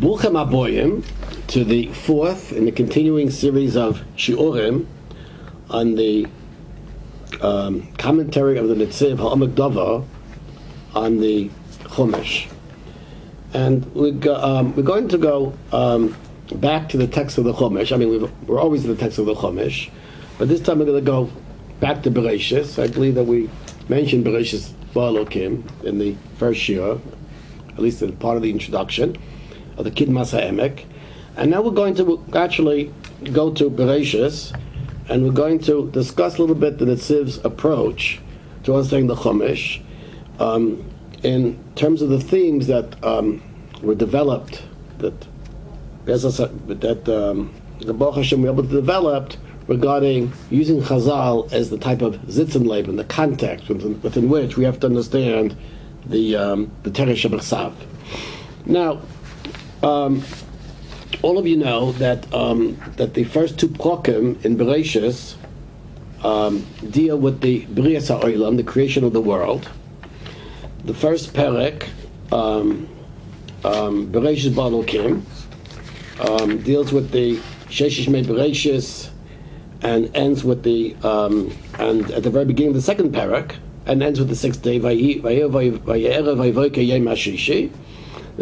Bruchem Aboyim to the fourth in the continuing series of Shiurim on the commentary of the Netziv Ha'amak Davar on the Chumash. And we're going to go back to the text of the Chumash. I mean, we're always in the text of the Chumash, but this time we're going to go back to Bereshis. I believe that we mentioned Bereshis Ba'alokim in the first year, at least in part of the introduction of the Kidmas HaEmek. And now we're going to actually go to Bereshis, and we're going to discuss a little bit the Netziv's approach to understanding the Chumash in terms of the themes that were developed, that the Baruch Hashem were able to develop regarding using Chazal as the type of Zitzenleben, the context within which we have to understand the Teresh Shebechsav. Now, all of you know that the first two prokim in Bereshis deal with the Brias HaOlam, the creation of the world. The first perek, Bereshis Ba'alokim, deals with the Sheshish Mei Bereshis and ends with the and at the very beginning of the second perek and ends with the sixth day. The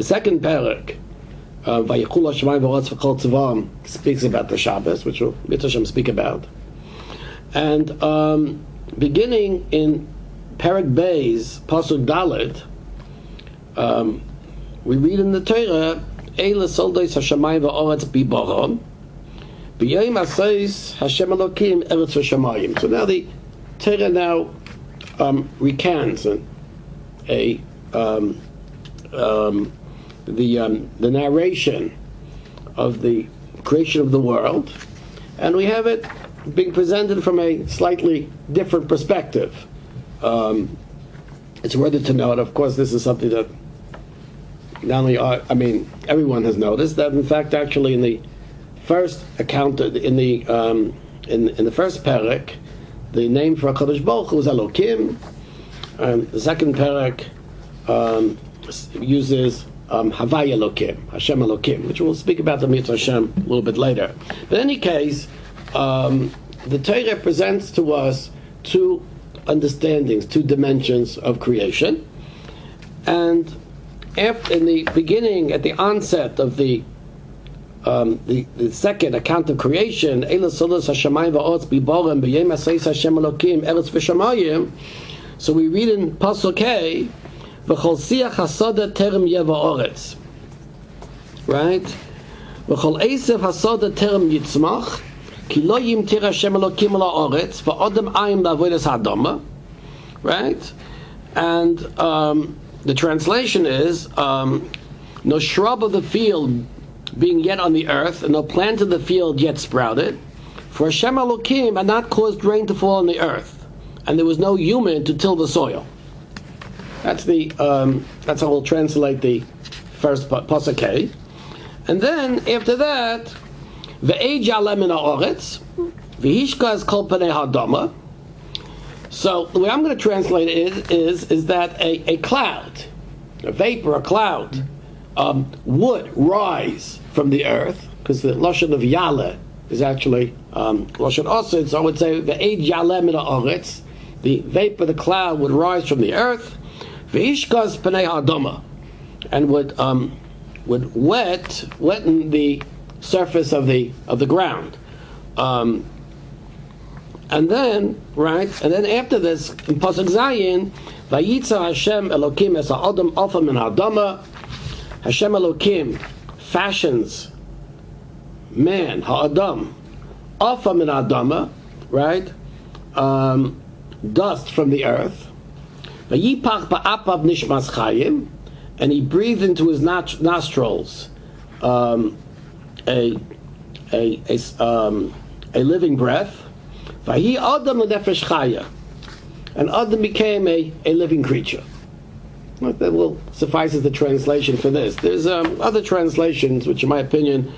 second perek, speaks about the Shabbos, which we'll Mitzvah speak about. And beginning in Perek Beis, Pasuk Dalet, we read in the Torah, Eila Soldeis Hashemayim va'oretz biboron, b'yom asayis Hashem Elokim eretz v'shamayim. So now the Torah recants the narration of the creation of the world, and we have it being presented from a slightly different perspective. It's worthy to note, of course, this is something that not only everyone has noticed, that in fact actually in the first account in the first perek, the name for HaKadosh Baruch Hu was Elokim, and the second perek uses Havai Elokim, Hashem Elokim, which we'll speak about the Mitzvah Hashem a little bit later. But in any case, the Torah presents to us two understandings, two dimensions of creation. And in the beginning, at the onset of the second account of creation, so we read in Pasuk Hey, V'chol siach hasoda terem yeva oretz, right? V'chol eisef hasoda terem yitzmach, ki lo yimtir Hashem Elokim ala oretz, v'odem ayim la'avodas ha'adama, right? And the translation is, no shrub of the field being yet on the earth, and no plant of the field yet sprouted, for Hashem Elokim had not caused rain to fall on the earth, and there was no human to till the soil. That's how we'll translate the first pasuk Hey. And then after that, ve'ej yaleh min ha'oretz, v'hishkaz kol panei ha'adama. So the way I'm going to translate it is that a cloud, a vapor, a cloud, would rise from the earth, because the lashon of yaleh is actually lashon osid. So I would say ve'ej yaleh min ha'oretz, the vapor, the cloud would rise from the earth. V'ishkaz panei ha'adama, and would wetten the surface of the ground, and then after this in Pasuk Zayin, Vayitza Hashem Elokim es ha'adam alfa min ha'adama, Hashem Elokim fashions man ha'adam alfa min ha'adama, right, dust from the earth. Vayipach ba'apav nishmas chayim, and he breathed into his nostrils a living breath. Vayi adam l'nefesh chaya, and Adam became a living creature. That will suffice as the translation for this. There's other translations which, in my opinion,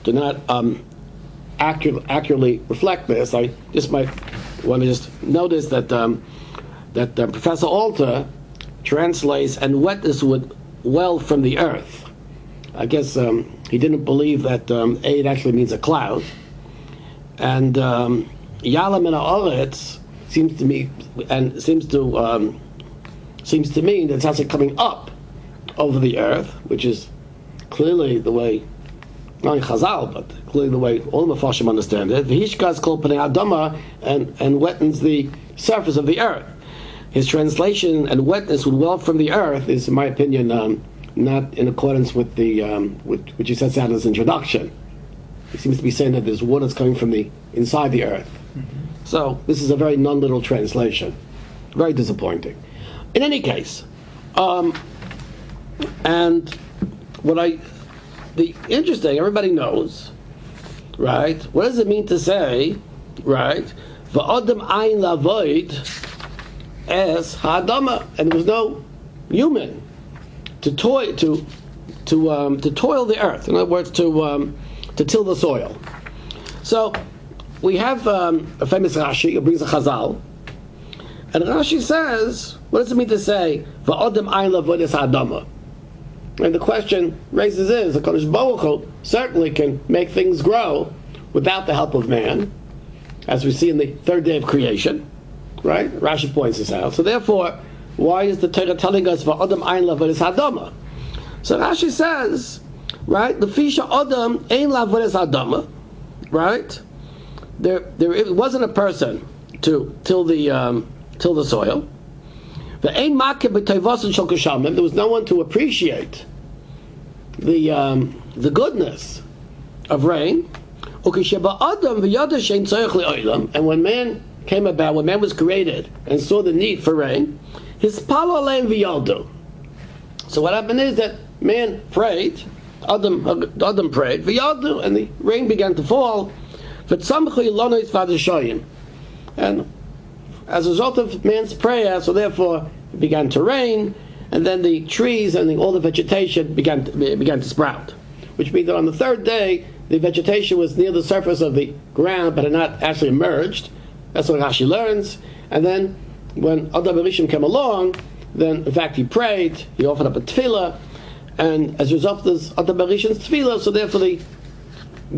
do not accurately reflect this. I just might want to just notice that Professor Alter translates, and wet is would well from the earth. I guess he didn't believe that Eid actually means a cloud. And Yalam and Haaretz seems to me, and seems to mean that it's actually coming up over the earth, which is clearly the way, not in Chazal, but clearly the way all the Mepharshim understand it. V'hishkas kol pnei adama, and wettens the surface of the earth. His translation, and wetness would well from the earth, is, in my opinion, not in accordance with the which he sets out in his introduction. He seems to be saying that there's waters coming from the inside the earth. So this is a very non-literal translation. Very disappointing. In any case, and the interesting, everybody knows, right? What does it mean to say, right? V'adam ayin lavoid es ha'adama, and there was no human to toil the earth. In other words, to till the soil. So we have a famous Rashi who brings a Chazal, and Rashi says, what does it mean to say v'adam ayin lavoid es ha'adama? And the question raises is, the Kodesh Baruch Hu certainly can make things grow without the help of man, as we see in the third day of creation, right? Rashi points this out. So therefore, why is the Torah telling us v'adam ayin lavodas hadama? So Rashi says, right, the fisha adam ein lavodas hadama, right? It wasn't a person to till the soil. There was no one to appreciate the goodness of rain. And when man came about, when man was created and saw the need for rain, his palo. So what happened is that man prayed, Adam prayed, and the rain began to fall. And as a result of man's prayer, so therefore it began to rain, and then the trees and all the vegetation began to sprout. Which means that on the third day, the vegetation was near the surface of the ground, but had not actually emerged. That's what Rashi learns. And then when Adam Rishon came along, then in fact he prayed, he offered up a tefillah, and as a result of this Adam Rishon's tefillah, so therefore it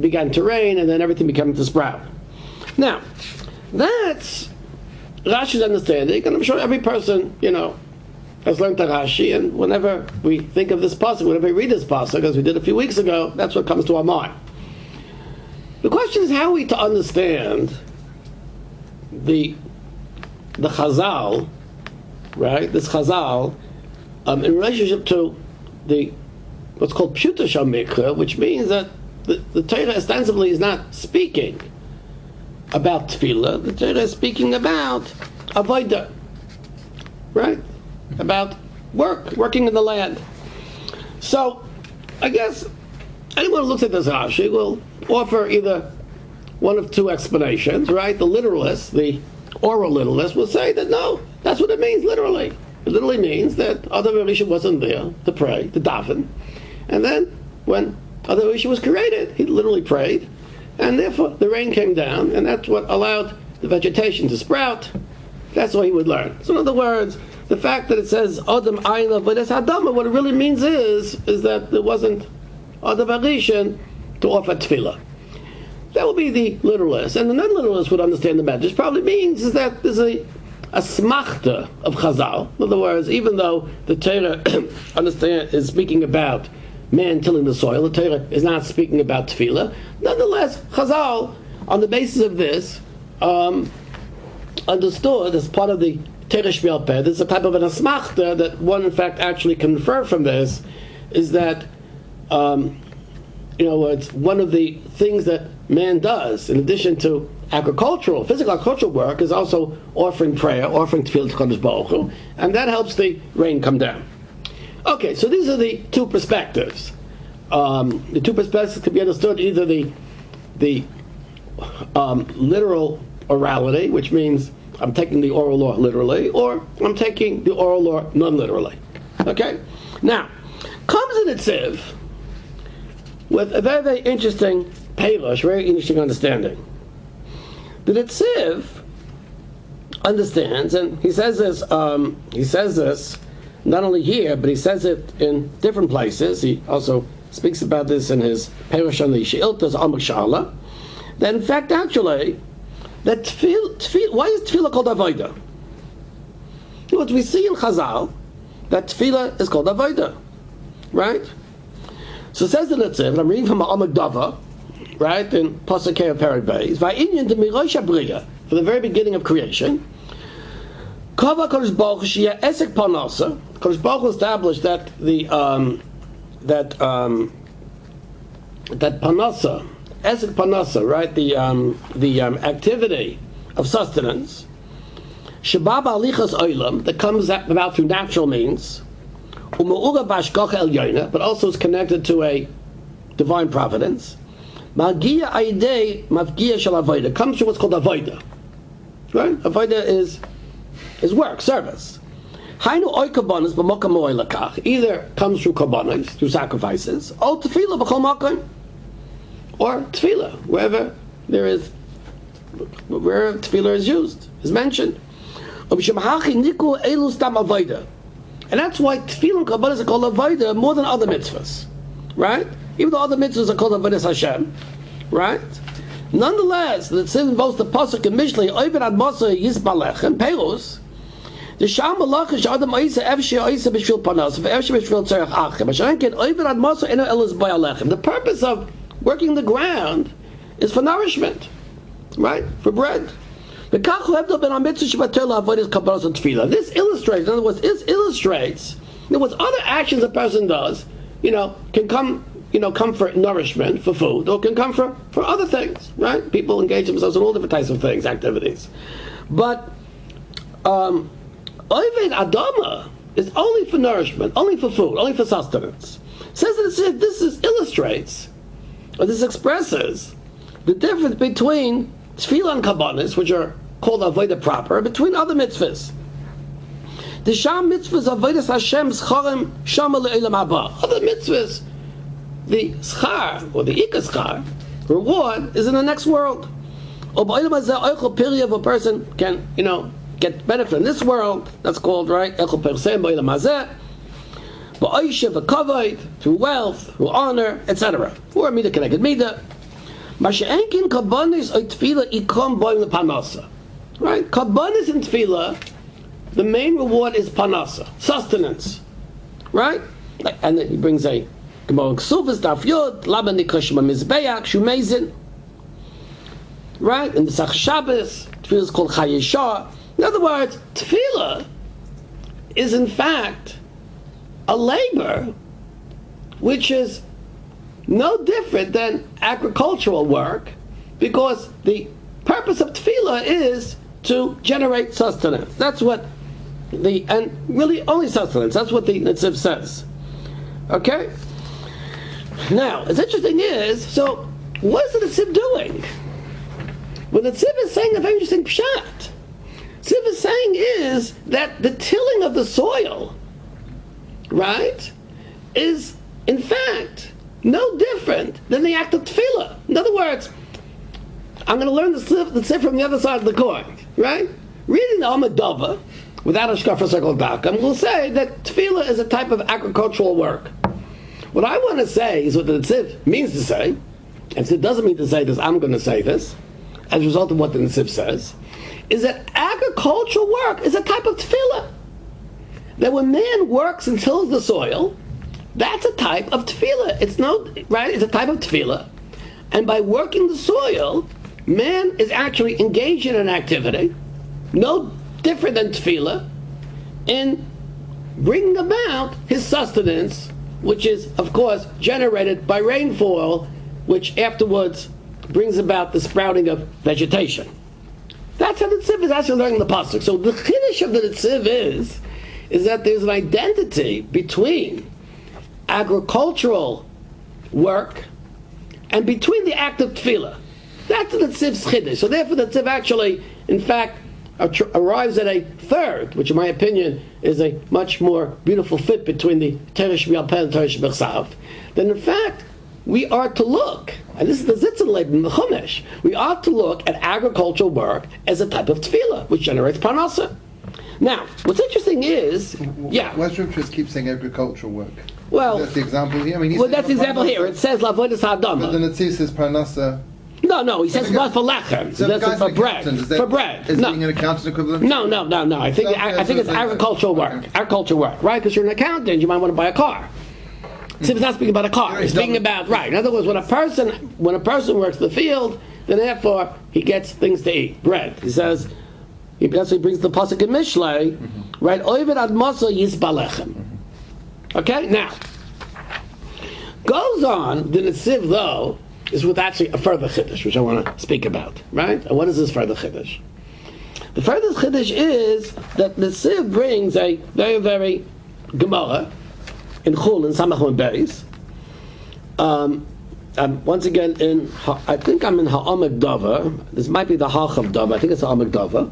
began to rain, and then everything began to sprout. Now, that's Rashi's understanding, and I'm sure every person, has learned the Rashi, and whenever we think of this pasuk, whenever we read this pasuk, as we did a few weeks ago, that's what comes to our mind. The question is, how are we to understand the Chazal, right? This Chazal, in relationship to the what's called Pshuta Shamikra, which means that the Torah ostensibly is not speaking about tefillah. The Torah is speaking about avodah, right? About working in the land. So, I guess anyone who looks at this Rashi will offer either one of two explanations, right? The literalist, the oral literalist, will say that no, that's what it means literally. It literally means that Adam Rishon wasn't there to pray, to daven, and then when Adam Rishon was created, he literally prayed, and therefore the rain came down, and that's what allowed the vegetation to sprout. That's what he would learn. So in other words, the fact that it says Adam Ayin Lavodas Hadama, what it really means is that there wasn't Adam Rishon to offer tefillah. That would be the literalist, and the non-literalist would understand the message. Probably means is that there's a smachta of Chazal. In other words, even though the Torah is speaking about man tilling the soil, the Torah is not speaking about tefillah. Nonetheless, Chazal, on the basis of this, understood as part of the Torah Shmiel Peh, there's a type of an asmachta that one in fact actually can infer from this, is that it's one of the things that man does, in addition to physical agricultural work, is also offering prayer, offering tefillah to Kodesh Baruch Hu, and that helps the rain come down. Okay, so these are the two perspectives. The two perspectives can be understood either the literal orality, which means I'm taking the oral law literally, or I'm taking the oral law non-literally. Okay? Now, comes in Netziv with a very, very interesting perush, very interesting understanding. The Netziv understands, and he says this not only here, but he says it in different places. He also speaks about this in his Perush on the Sheiltas Amak Shala, that in fact, actually, that why is tefillah called avodah? What we see in Chazal, that tefillah is called avodah, right? So it says the Netziv, and I'm reading from Amak Dava, right, in Pasuk Kei of Perek Beis, Va'inyan de Mirosh Abriya, from the very beginning of creation, Kava Kodesh Baruch Hu Sheyeh Esek Parnasa. Kodesh Baruch Hu established that that Parnasa, Esek Parnasa, right, the activity of sustenance, Shabab Alichas Olam, that comes about through natural means, U'Me'ura B'Hashkafa Elyona, but also is connected to a divine providence. Magia Aidei Mavgia Shel Avodah, comes from what's called Avodah. Right? Avodah is work, service. Hainu oy kabbanos b'mokam oy lakach, either comes through kabbanos, through sacrifices, or tefillah b'chol makom, or tefillah where tefillah is used, is mentioned. And that's why tefillah and kabbanos are called avodah more than other mitzvahs, right? Even though other mitzvahs are called avodas Hashem, right? Nonetheless, the Netziv involves the pasuk in Mishlei, Oived ad Masa Yisbalech, and Perus, the Sham Malachish Adam Oisa Evshi Oisa B'Shvil Panas, Evshi B'Shvil Tzerech Achem, Hashankin Oived ad Masa Eno Elis Bayalechem. The purpose of working the ground is for nourishment, right? For bread. This illustrates, in other words, other actions a person does, can come for nourishment, for food, or can come for other things, right? People engage themselves in all different types of things, activities. But Oived Adama is only for nourishment, only for food, only for sustenance. Says that this illustrates, or this expresses, the difference between tefillah and kabbanis, which are called avodah proper, between other mitzvahs. The sham mitzvahs avodas Hashem scharim shama le'elam haba. Other mitzvahs, the schar, or the ikar schar, reward, is in the next world. Or ba'olam hazeh oichel piri, of a person can, get benefit in this world, that's called, right, oichel pirsem ba'olam hazeh, ba'oishev v'kavod, through wealth, through honor, etc. Or midah connected midah. Masha'enkin kabbanis or tefillah ikom boim lepanasa. Right? Kabbanis and tefillah, the main reward is panasa, sustenance. Right? And then he brings a Gemara Ksufas Daf Yod, Lama Nikashma Mizbeach, Shumezin. Right? And the Sach Shabbos, tefillah is called Chayeshah. In other words, tefillah is in fact a labor which is no different than agricultural work, because the purpose of tefillah is to generate sustenance. That's what and really only sustenance. That's what the Netziv says. Okay? Now, what's interesting is, so what is the Netziv doing? What the Netziv is saying a very interesting pshat. Netziv is saying is that the tilling of the soil, right, is in fact no different than the act of tefillah. In other words, I'm going to learn the tzif from the other side of the coin, right? Reading the Amud Dava, without Hashkafa circle Dakam, will say that tefillah is a type of agricultural work. What I want to say is what the tzif means to say, and tzif doesn't mean to say this, I'm going to say this, as a result of what the tzif says, is that agricultural work is a type of tefillah. That when man works and tills the soil, that's a type of tefillah. It's a type of tefillah. And by working the soil, man is actually engaged in an activity, no different than tefillah, in bringing about his sustenance, which is, of course, generated by rainfall, which afterwards brings about the sprouting of vegetation. That's how the Netziv is actually learning the pasuk. So the chiddush of the Netziv is that there's an identity between agricultural work and between the act of tefillah. That's the Netziv's chiddush. So therefore the Netziv actually, in fact, arrives at a third, which in my opinion is a much more beautiful fit between the Teresh Mi'alpeh and Teresh B'chsav. Then in fact, we are to look, and this is the Zitzenleib in the Chumash, we ought to look at agricultural work as a type of tefillah, which generates parnasa. Now, what's interesting is, Western just keeps saying agricultural work. Well, that's the example here. I mean, that's the example here. It says lavodas ha'adama. But the Netziv says parnasa. No, he says what for lechem. So that's for bread. For bread. Is being an accountant equivalent? No. I think it's agricultural work. Agricultural work, right? Because you're an accountant, you might want to buy a car. See, it's not speaking about a car. It's speaking about right. In other words, when a person works the field, then therefore he gets things to eat, bread. He says, that's what he brings the pasuk in Mishlei, right? Oived ad masa yisbalechem. Okay, now goes on. The Netziv though is with actually a further chiddush, which I want to speak about, right? And what is this further chiddush? The further chiddush is that the Netziv brings a very, very Gemara in Chul in Samach and Beis. Once again, I think I'm in Ha'amek Dava. This might be the Hachav Dava. I think it's Ha'amek Dava.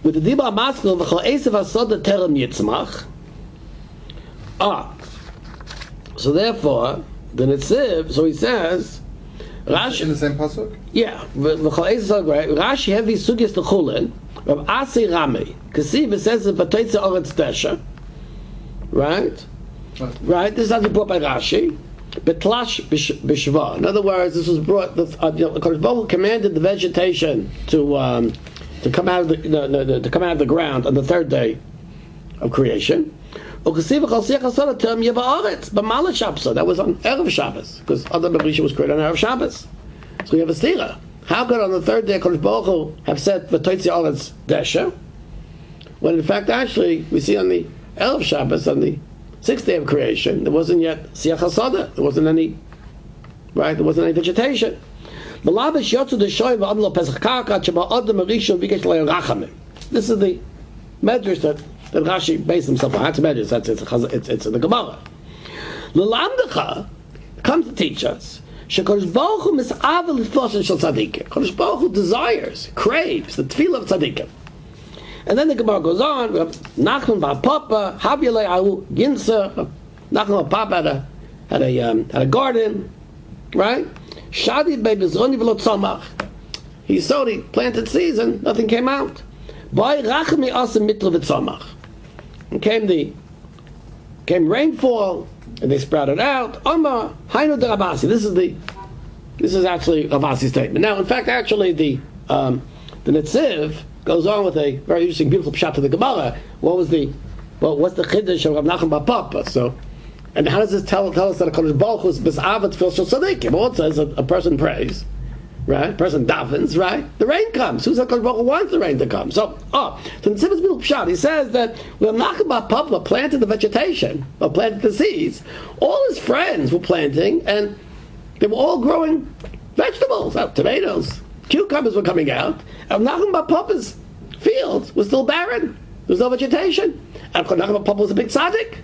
With the Dibra Maskil v'chol Esav Hasoda Terem Yitzmach. So therefore, the Netziv, so he says, Rashi in the same pasuk. Yeah, Rashi heavy sugyas the Chulin, Rav Asi Rami, Kasiv it says the Vatoitza Oretz Desha, right? Right. This is not brought by Rashi. Betlash b'shva. In other words, this was brought. Kodesh Baruch Hu commanded the vegetation to come out of the ground on the third day of creation. That was on Erev Shabbos, because Adam Berisha was created on Erev Shabbos. So you have a stira. How could on the third day Kodesh Baruch Hu have said V'toitzi Oretz Desha, when in fact actually we see on the Erev Shabbos, on the sixth day of creation, there wasn't yet Siach HaSoda. There wasn't any, right? There wasn't any vegetation. This is the medrash that Rashi based himself on. That's medrash. It's in the Gemara. L'lamdecha comes to teach us. Shekadosh Baruch Hu misavel l'tfoshen shel tzadikim. Kadosh Baruch Hu desires, craves the tefillah of tzadikim. And then the Gemara goes on. Nachman bar Papa, Havyalei Ahu Ginsa. Nachman bar Papa had a garden, right? Shadi be'bizroni v'lo tzomach. He sowed, he planted seeds, and nothing came out. By rachmi asim mitra v'tzomach. And came rainfall, and they sprouted out. Omar Hainu de Rabasi. This is actually Rabasi's statement. Now, in fact, actually, the Netziv goes on with a very interesting, beautiful pshat to the Gemara. What's the chiddush of Rav Nachman bar Papa? So, and how does this tell us that a Kodesh Baruch Hu is bisavat tefillah shel tzadikim? Well, it says a person prays, right? A person davens, right? The rain comes. Who's the Kodesh Baruch Hu wants the rain to come? So the Netziv beautiful pshat. He says that Rav Nachman bar Papa planted the vegetation, or planted the seeds. All his friends were planting, and they were all growing vegetables, tomatoes. Cucumbers were coming out, and Nachman bar Papa's field was still barren. There was no vegetation. And Nachman bar Papa was a big tzaddik.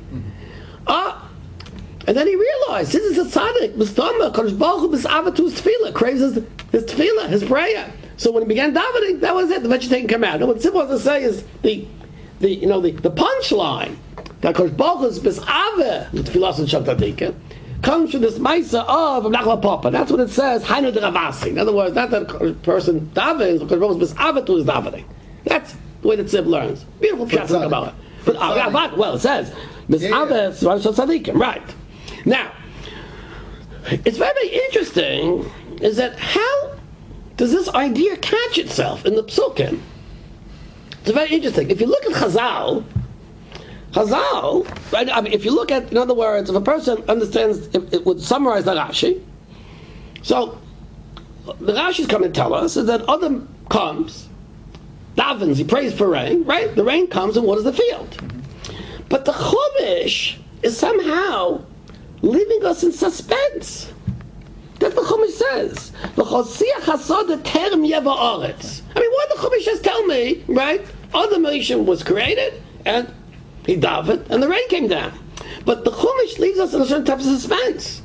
And then he realized, this is a tzaddik, Mistama, Kodesh Baruch Hu misavat to his tefillah, craves his tefillah, his prayer. So when he began davening, that was it, the vegetation came out. And what Tzib wants to say is the punchline, that Kodesh Baruch Hu is misavat, the tefillah and tzadikim, comes from this Maisa of Nachman bar Papa. That's what it says, Hainu de Ravasi. In other words, not that a person davens, because Baruch Hu is misavat to his davening. That's the way that Tzib learns. Beautiful pshat about it. But well, it says misavat tzadikim, right? Now, it's very interesting. Is that how does this idea catch itself in the psukim? It's very interesting. If you look at Chazal, right? I mean, if you look at, in other words, if a person understands, it would summarize the Rashi. So, the Rashi is coming to tell us is that Adam comes, davens, he prays for rain, right? The rain comes and waters the field. But the Chumash is somehow leaving us in suspense. That's what the Chumash says. I mean, what the Chumash just tell me, right? Adam Rishon was created, and he davened, and the rain came down. But the Chumash leaves us in a certain type of suspense.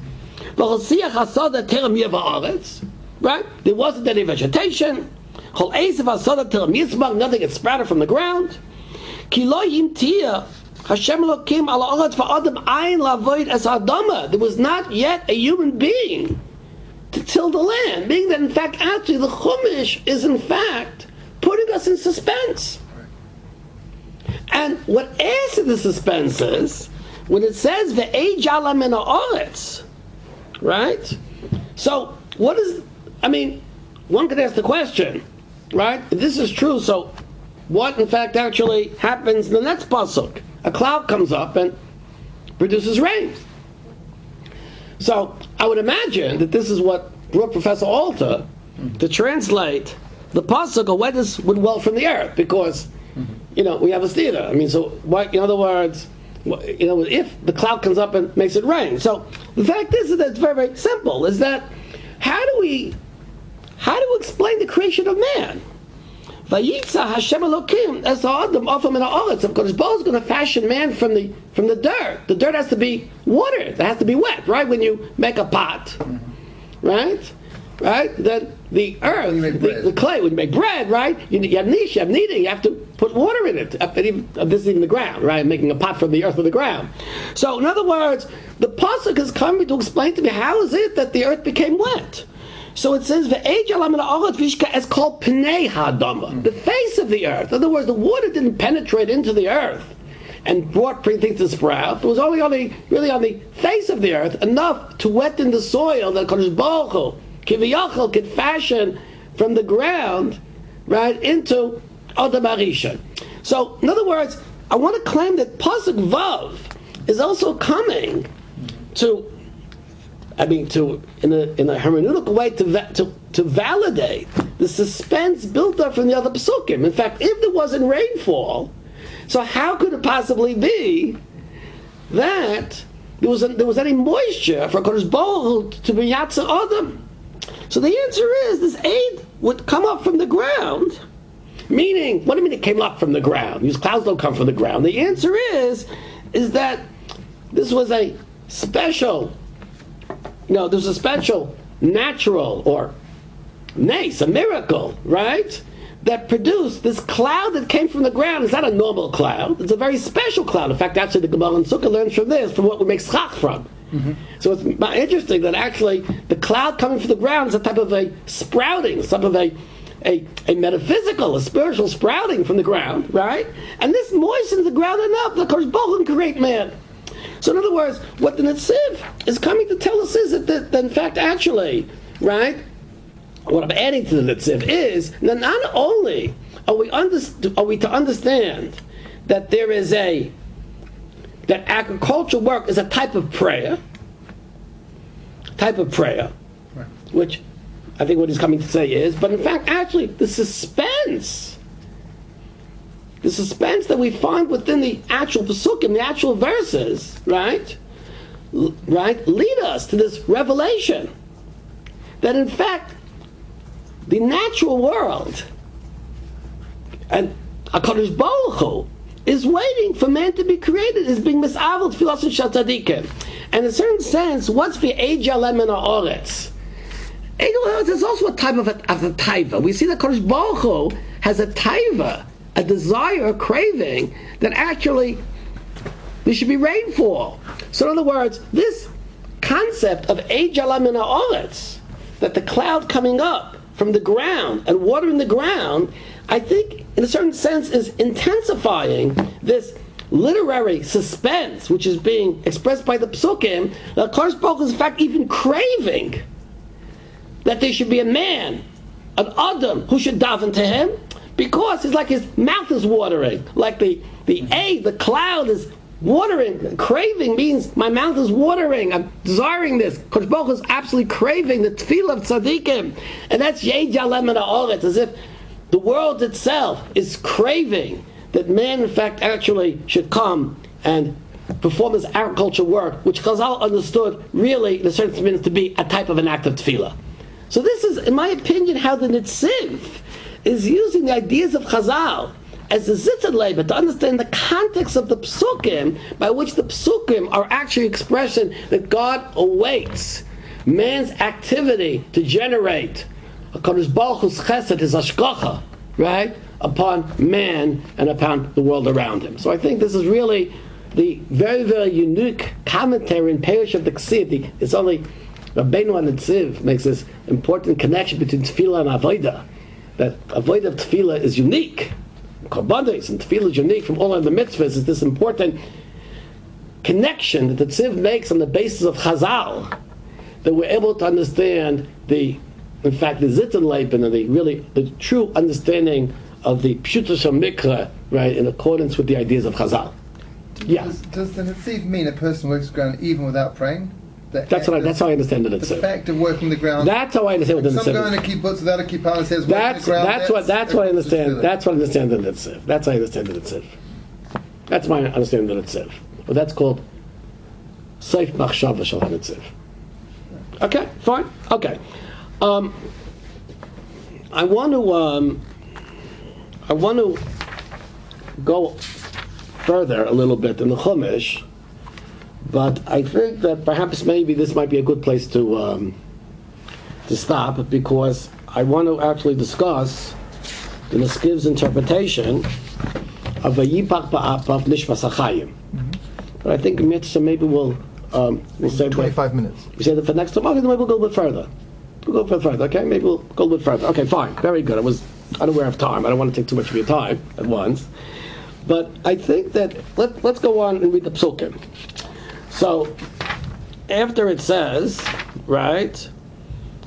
Right? There wasn't any vegetation. Nothing had sprouted from the ground. Hashem Elokim ala aretz va'adam ayin lavoid es adama. There was not yet a human being to till the land. Meaning that in fact, actually, the Chumash is in fact putting us in suspense. And what adds to the suspense is when it says ve'ejalam min ha'aretz, right? So what is? I mean, one could ask the question, right? If this is true, so what in fact actually happens in the next pasuk? A cloud comes up and produces rain. So I would imagine that this is what brought Professor Alter to translate the pasuk of wettest would well from the earth, because we have a theater. I mean, so what? In other words, if the cloud comes up and makes it rain. So the fact is that it's very, very simple. Is that how do we explain the creation of man? Vayitza Hashem Elokim as Adam offer min ha'aretz. Because Baruch is going to fashion man from the dirt. The dirt has to be watered. It has to be wet, right? When you make a pot, right? Then the earth, the clay. When you make bread, right? You have niche, you have kneading. You have to put water in it. This is even the ground, right? Making a pot from the earth or the ground. So, in other words, the pasuk is coming to explain to me how is it that the earth became wet. So it says, it's called Pnei Ha'adama, the face of the earth. In other words, the water didn't penetrate into the earth and brought things to sprout. It was only really on the face of the earth, enough to wet in the soil that Kodesh Baruch Hu, Kiviyachal, could fashion from the ground, right, into Adam Arishan. So, in other words, I want to claim that Pasuk Vav is also coming in a hermeneutical way to validate the suspense built up from the other psukim. In fact, if there wasn't rainfall, so how could it possibly be that there was any moisture for Kodesh Baruch Hu to be Yatsa Adam? So the answer is this aid would come up from the ground. Meaning, what do you mean it came up from the ground? These clouds don't come from the ground. The answer is that this was a special. There's a special natural or nace, a miracle, right? That produced this cloud that came from the ground. It's not a normal cloud. It's a very special cloud. In fact, actually, the Gemara and Sukkah learns from this, from what we make schach from. So it's interesting that actually the cloud coming from the ground is a type of a sprouting, some of a metaphysical, a spiritual sprouting from the ground, right? And this moistens the ground enough that Kodesh Baruch Hu can create man. So in other words, what the Netziv is coming to tell us is that in fact, actually, right, what I'm adding to the Netziv is that not only are we to understand that there is that agricultural work is a type of prayer, right, which I think what he's coming to say is, but in fact, actually, the suspense that we find within the actual Pesukim, the actual verses, right, lead us to this revelation that in fact, the natural world and HaKadosh Baruch Hu is waiting for man to be created, is being misavil tfilas and shatadikim. And in a certain sense, what's the ejalem min ha'aretz? There's also a type of a taiva. We see that Kodesh Baruch Hu has a taiva, a desire, a craving, that actually there should be rainfall. So in other words, this concept of ejalem min ha'aretz, that the cloud coming up from the ground and watering the ground, I think in a certain sense is intensifying this literary suspense which is being expressed by the psukim, that Kodesh Baruch Hu is in fact even craving that there should be a man, an Adam, who should daven to him, because it's like his mouth is watering, like the cloud is watering. Craving means my mouth is watering, I'm desiring this. Kodesh Baruch Hu is absolutely craving the tefillah of tzaddikim, and that's yejalem min ha'aretz, as if the world itself is craving that man, in fact, actually should come and perform this agriculture work, which Chazal understood really, in a certain sense, to be a type of an act of tefillah. So this is, in my opinion, how the Netziv is using the ideas of Chazal as a zitzad to understand the context of the psukim, by which the psukim are actually expression that God awaits man's activity to generate a Kodesh Baruch Hu's chesed, his hashkafa, right, upon man and upon the world around him. So I think this is really the very, very unique commentary in Perish of the Ksiv. It's only Rabbeinu and Netziv makes this important connection between tefillah and avodah, that avodah of tefillah is unique, Korbanos and Tefillah is unique from all of the mitzvahs is this important connection that the Netziv makes on the basis of Chazal, that we're able to understand the Zittenleiben and the true understanding of the Pshuta Shel Mikra, right, in accordance with the ideas of Chazal. Yeah. Does the Netziv mean a person works the ground even without praying? That's how I understand the Netziv. The fact of working the ground. That's how I understand what the Netziv is. Some guy in a kibbutz without a kippah says working the ground. That's what I understand. That's what I understand the Netziv. That's how I understand the Netziv. That's my understanding of the Netziv. But that's called Seif Machshava Shel HaNetziv. Okay, fine. Okay. I want to go further a little bit in the Chumash, but I think that perhaps maybe this might be a good place to stop, because I want to actually discuss the Neskiv's interpretation of a Yipach Ba'apav Nishmas HaChayim. But I think maybe we'll say 25 minutes. We say that for next time. Okay, then maybe we'll go a bit further. We'll go further. Okay, maybe we'll go a bit further. Okay, fine, very good. I was unaware of time. I don't want to take too much of your time at once. But I think that let's go on and read the psukim. So after it says, right,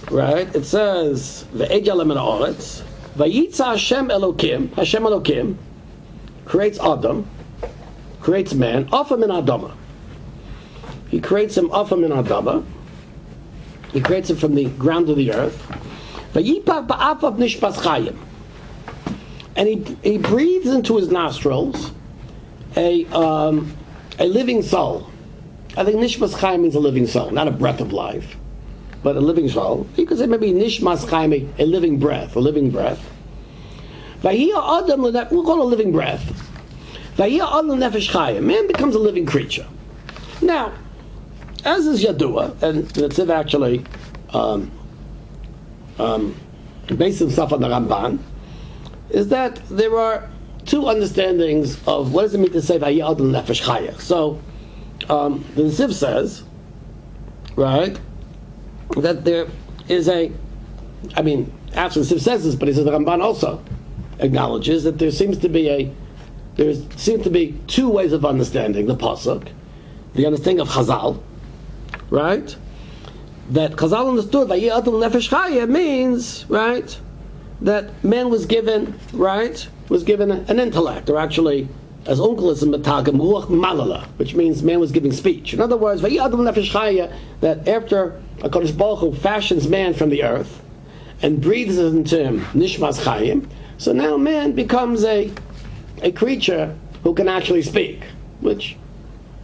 it says Ve'ejal min ha'aretz, Vayitza Hashem Elokim creates Adam, creates man, Afa min Adama. He creates him Afa min Adama. He creates him from the ground of the earth. Vayipach ba'afav nishpas chayim. And he breathes into his nostrils a living soul. I think nishmas chayim means a living soul, not a breath of life, but a living soul. You could say maybe nishmas chayim, a living breath. Vayia adam, we'll call it a living breath. Vayia adam nefesh chayim. Man becomes a living creature. Now, as is Yadua, and the Netziv actually based himself on the Ramban, is that there are two understandings of what does it mean to say Vayia Adam Nefesh Chaya. So the Netziv says, right, that there is actually the Netziv says this, but he says the Ramban also acknowledges that there seems to be two ways of understanding the pasuk. The understanding of Chazal, right? That Chazal understood Vayia Adam Nefesh Chaya means, right, that man was given an intellect, or actually, as Unkelis in Metagim, Ruach Malala, which means man was giving speech. In other words, Vayia Adam Nefesh Chaya, that after HaKadosh Baruch Hu fashions man from the earth and breathes into him Nishmas Chayim, so now man becomes a creature who can actually speak, which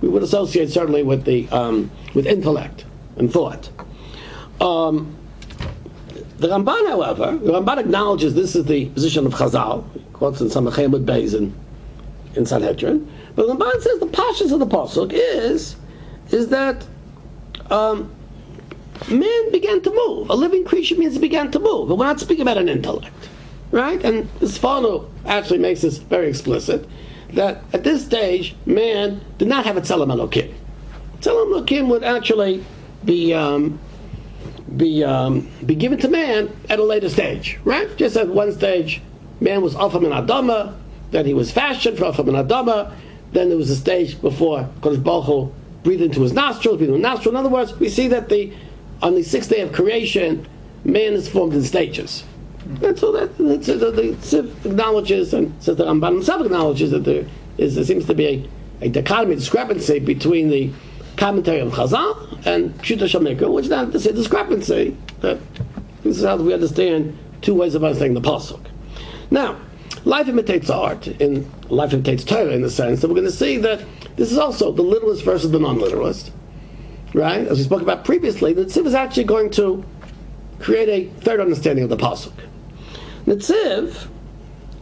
we would associate certainly with with intellect and thought. The Ramban, however, acknowledges this is the position of Chazal. He quotes in Samachem with Beis in Sanhedrin. But the Ramban says the pashas of the pasuk is that man began to move. A living creature means he began to move. But we're not speaking about an intellect, right? And the Sforno actually makes this very explicit, that at this stage, man did not have a Tzelem Elokim. Tzelem Elokim would actually be given to man at a later stage, right? Just at one stage, man was Alpha min Adama, then he was fashioned for Alpha min Adama, then there was a stage before Kodesh Baruch Hu breathed into his nostrils. In other words, we see that on the sixth day of creation, man is formed in stages. And so the Netziv acknowledges, and says the Ramban himself acknowledges that there seems to be a dichotomy, discrepancy between the commentary of Chazal and Pshuta Shel Mikra, which is not to say discrepancy. That this is how we understand two ways of understanding the pasuk. Now, life imitates art, and life imitates Torah in the sense that we're going to see that this is also the literalist versus the non-literalist, right? As we spoke about previously, the Netziv is actually going to create a third understanding of the pasuk. Netziv,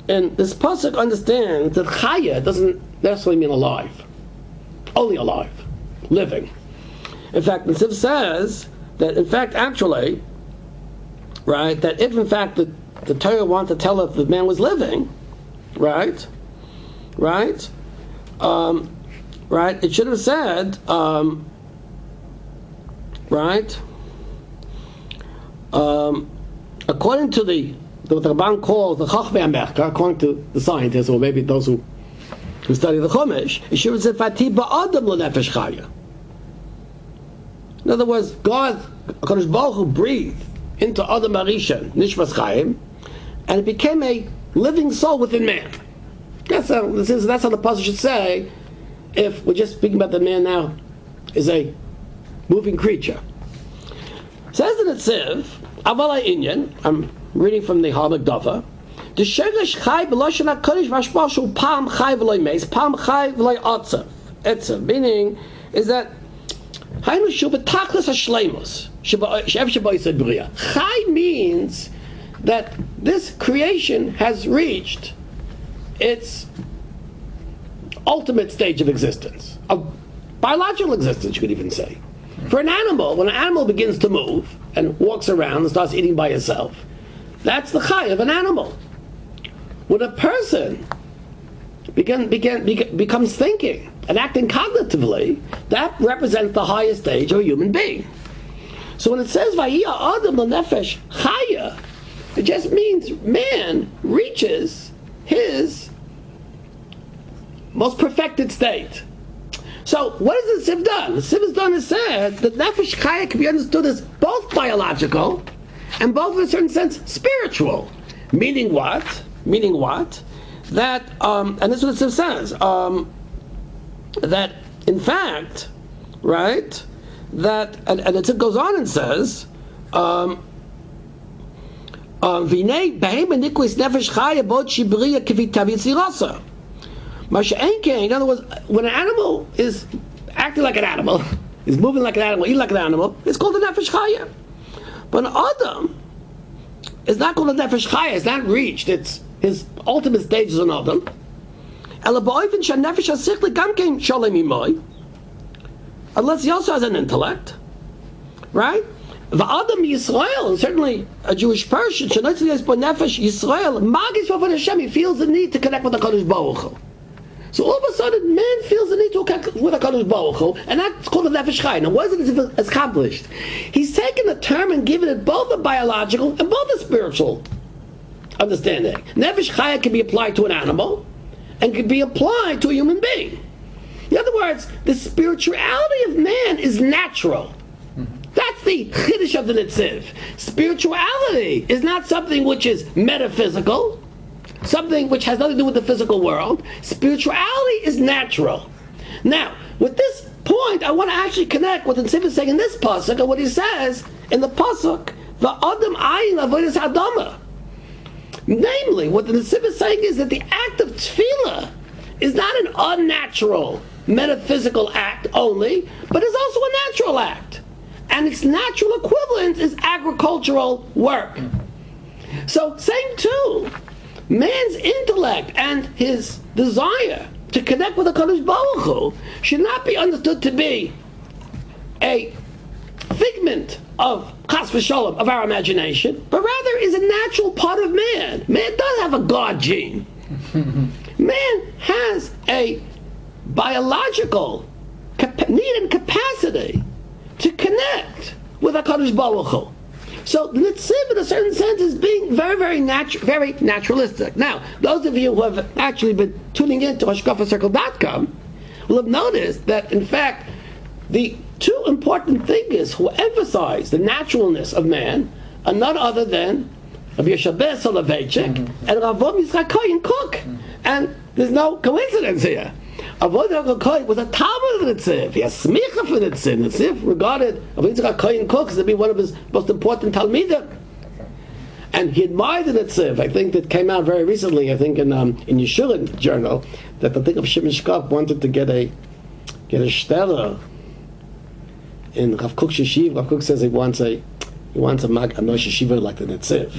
and this pasuk understands that Chaya doesn't necessarily mean alive, only alive, living. In fact, Netziv says that, in fact, actually, right, that if in fact the Torah wanted to tell us that man was living, right, it should have said, according to the what the Ramban calls the Chachmei HaMechkar, according to the scientists, or maybe those who study the Chumash, in other words, God, HaKadosh Baruch Hu, breathed into Adam HaRishon, Nishmas Chaim, and it became a living soul within man. That's how the passage should say, if we're just speaking about the man now is a moving creature. Says the Netziv, Aval Inyan, I'm reading from the Hamagdava, the Sheresh Chai B'Lashon HaKadosh Vashpashu Pam Chai V'Loi Meis, Pam Chai V'Loi Otzav. Meaning is that Hainu Shu B'Tachlis HaShleimus, Shev Sheba Yisod B'Riya. Chai means that this creation has reached its ultimate stage of existence, of biological existence, you could even say. For an animal, when an animal begins to move and walks around and starts eating by itself, that's the chai of an animal. When a person becomes thinking and acting cognitively, that represents the highest stage of a human being. So when it says Vayia Adam L'Nefesh Chaya, it just means man reaches his most perfected state. So what has the Netziv done? The Netziv has done is said that Nefesh Chaya can be understood as both biological and both in a certain sense spiritual. Meaning what? That, and this is what the Netziv says, that in fact, right, that, and the Netziv goes on and says, Vinei behem nikuis nefesh chaya bod shibriya kivit tavitzirasa. In other words, when an animal is acting like an animal, is moving like an animal, eating like an animal, it's called a nefesh chaya. But an adam is not called a nefesh chaya. It's not reached his ultimate stage as an adam. Unless he also has an intellect, right? The Adam Yisrael, and certainly a Jewish person, he feels the need to connect with the Kadosh Baruch Hu. So all of a sudden, man feels the need to connect with the Kadosh Baruch Hu, and that's called the Nefesh Chai. Now, what is it accomplished? He's taken the term and given it both a biological and both a spiritual understanding. Nefesh Chai can be applied to an animal, and can be applied to a human being. In other words, the spirituality of man is natural. That's the chiddush of the Netziv. Spirituality is not something which is metaphysical, something which has nothing to do with the physical world. Spirituality is natural. Now, with this point, I want to actually connect what the Netziv is saying in this pasuk and what he says in the pasuk, the Adam Ayin Avodas Adama. Namely, what the Netziv is saying is that the act of tefillah is not an unnatural, metaphysical act only, but is also a natural act. And its natural equivalent is agricultural work. So, saying too, man's intellect and his desire to connect with the Kadosh Baruch Hu should not be understood to be a figment of chas v'sholom of our imagination, but rather is a natural part of man. Man does have a God gene. Man has a biological need and capacity to connect with HaKadosh Baruch Hu. So the Netziv, in a certain sense, is being very, very naturalistic. Now, those of you who have actually been tuning in to HashkafaCircle.com will have noticed that, in fact, the two important figures who emphasize the naturalness of man are none other than Rabbi Yeshabeh Soloveitchik and Rav Yitzchak Kohen Cook. And there's no coincidence here. Avodah Kohen was a Talmud of the Netziv. He has smicha for the Netziv. Netziv regarded Rav Yitzchak Kohen Cook as to be one of his most important Talmidim. And he admired the Netziv. I think that came out very recently, I think in Yeshurun Journal, that the thing of Shimon Shkop wanted to get a shtela in Rav Kook's yeshiva. Rav Kook says he wants a Nosh yeshiva like the Netziv.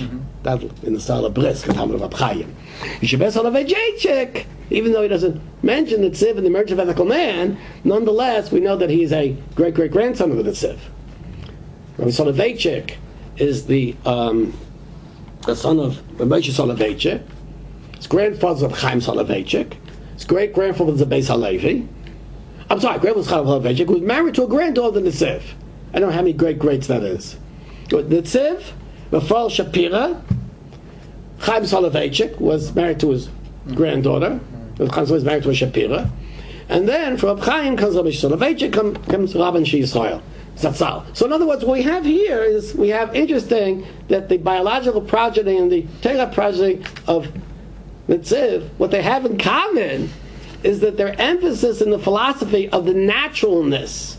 That in the style of Brisk, and Talmud of Abchayim. Yeshiva Soloveitchik, even though he doesn't mention Netziv in the Merge of Ethical Man, nonetheless, we know that he's a great-great-grandson of the Netziv. Rabbi Soloveitchik is the son of Moshe Soloveitchik. His grandfather is Chaim Soloveitchik. His great-grandfather is Beis Halevi. I'm sorry, grandfather was Chaim Soloveitchik, who was married to a granddaughter of the Netziv. I don't know how many great-greats that is. Netziv, Rafal Shapira, Chaim Soloveitchik was married to his granddaughter. Chaim Soloveitchik was married to a Shapira. And then from Chaim comes Rabbi Soloveitchik, comes Rabban Yisrael. Zatzal. So in other words, what we have here is, we have interesting that the biological progeny and the Torah progeny of Netziv, what they have in common is that their emphasis in the philosophy of the naturalness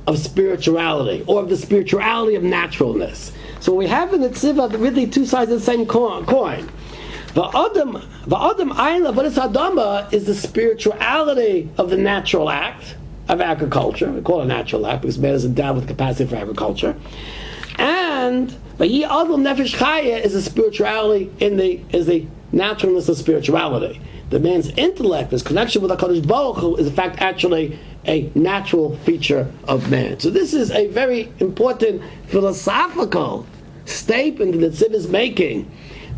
of spirituality, or of the spirituality of naturalness. So we have in Netziv are really two sides of the same coin. The Adam Ayin Avodas Adama is the spirituality of the natural act of agriculture. We call it a natural act because man is endowed with capacity for agriculture. And Vayi Adam Nefesh Chaya is the spirituality is the naturalness of spirituality. The man's intellect, his connection with HaKadosh Baruch Hu, is in fact actually a natural feature of man. So this is a very important philosophical statement that Netziv is making,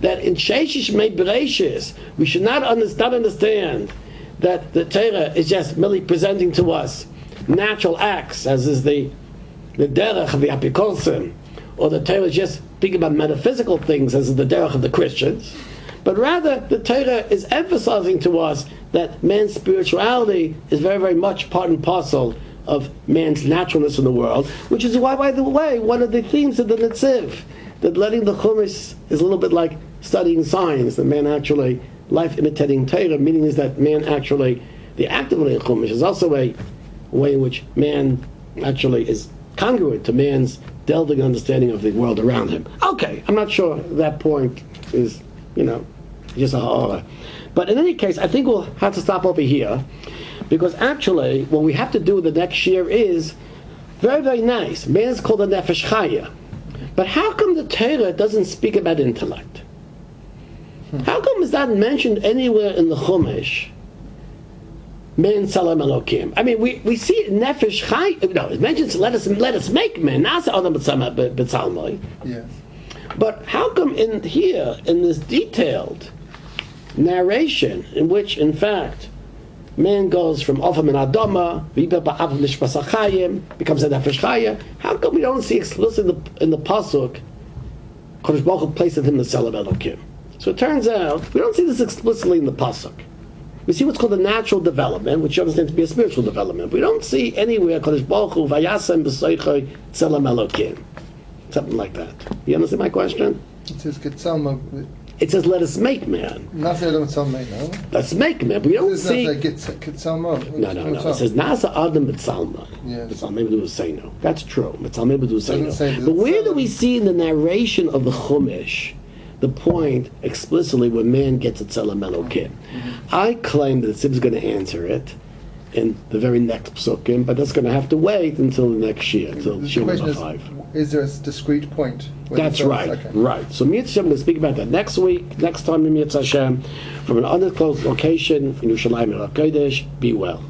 that in Sheishish Mei Bereshis, we should not understand that the Torah is just merely presenting to us natural acts, as is the derech of the Apikosim, or the Torah is just speaking about metaphysical things, as is the derech of the Christians. But rather, the Torah is emphasizing to us that man's spirituality is very, very much part and parcel of man's naturalness in the world, which is why, by the way, one of the themes of the Netziv, that learning the Chumash is a little bit like studying science, that man actually, life imitating Torah, meaning is that man actually, the act of learning Chumash is also a way in which man actually is congruent to man's delving understanding of the world around him. Okay, I'm not sure that point is, just a ha'ara. But in any case, I think we'll have to stop over here, because actually, what we have to do the next year is very, very nice. Man's called a nefesh chaya. But how come the Torah doesn't speak about intellect? How come is that mentioned anywhere in the Chumash? Man salam elokim. I mean, we see nefesh chaya. No, it mentions let us make man. Nasa adam b'tzalmai. Yes. But how come in here, in this detailed narration, in which, in fact, man goes from Ofam and Adama, becomes a Nefesh Chaya, how come we don't see explicitly in the Pasuk, Kodesh Baruch Hu placed him the Selam Elokim? So it turns out, we don't see this explicitly in the Pasuk. We see what's called a natural development, which you understand to be a spiritual development. We don't see anywhere Kodesh Baruch Hu, Vayasem B'Soichai Selam Elokim. Something like that. You understand my question? It says Ketzalma. It says, let us make man. Let's make man. We don't see. No. It says Nasa Adam B'Tzalma. Yes. No. That's true. But where do we see in the narration of the Chumash the point explicitly where man gets a Tzelem Elokim? I claim that Tzib's going to answer it in the very next psukim, but that's going to have to wait until the next year, until Shir number 5. Is there a discrete point? That's right, okay. Right. So Mir Hashem will speak about that next week, next time in Mir Hashem, from an undisclosed location in Yerushalayim HaKodesh. Be well.